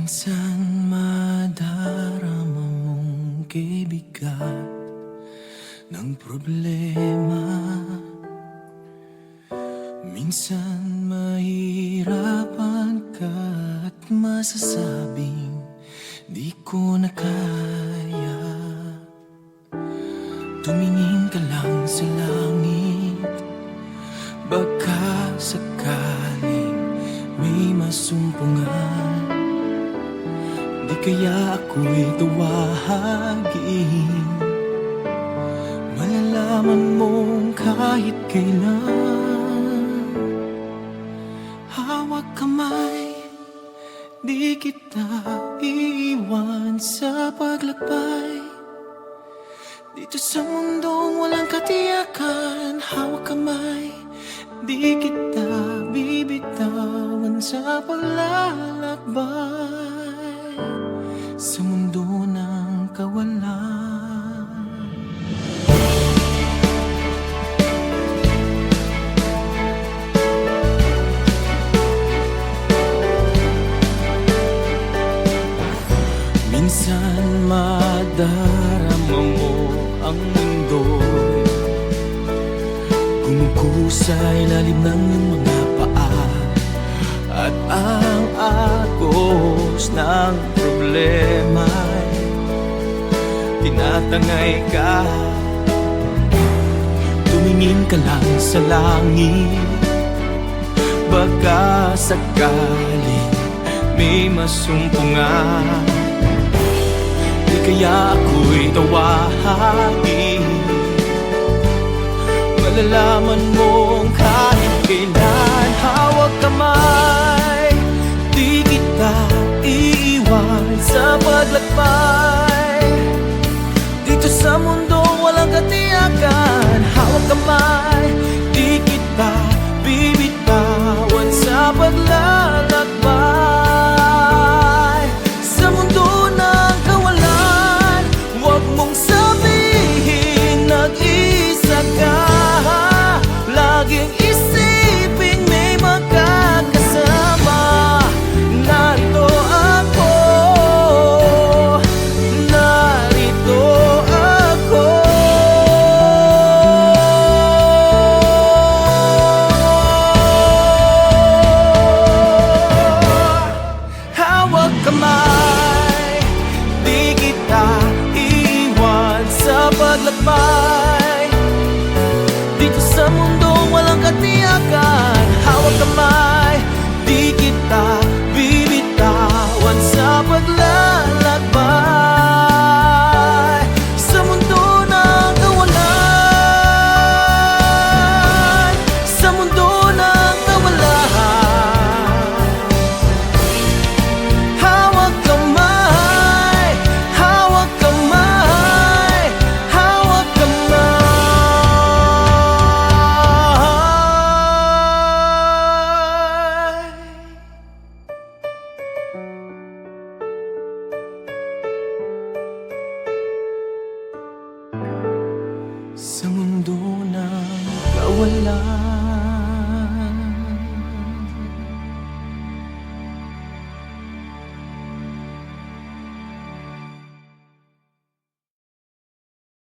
Minsan madarama mong kibigat ng problema. Minsan mahirapan ka at masasabing di ko na kaya. Tumingin ka lang sa langit, baka sakaling may masumpungan. Di kaya ako'y tawagin, malalaman mong kahit kailan. Hawak kamay, di kita iiwan sa paglakbay. Dito sa mundong walang katiyakan, hawak kamay, di kita bibitawan sa paglalakbay sa mundo ng kawalan. Minsan madarama mo ang mundo'y gumugusa sa ilalim ng iyong mga paa, at ang agos ng problema'y tinatangay ka. Tumingin ka lang sa langit, baka sakaling may masumpungan. Di kaya ako'y tawagin, malalaman mong kahit kailan. Hawak kamay, di kita iiwan sa paglakbay. Dito sa mundo walang katiyakan, hawak kamay, di kita bibitawan sa paglalakbay sa mundo ng kawalan. Huwag mong sabihin nag-isa ka, laging isipin may magkakasama. Narito ako, narito ako. Hawak kamay, di kita iiwan sa paglakbay. Dito sa mundo walang katiyakan, hawak kamay, di kita bibitawan sa paglalakbay sa mundo ng kawalan, sa mundo ng kawalan. Hawak kamay, hawak kamay, hawak kamay. Sa mundo ng kawalan.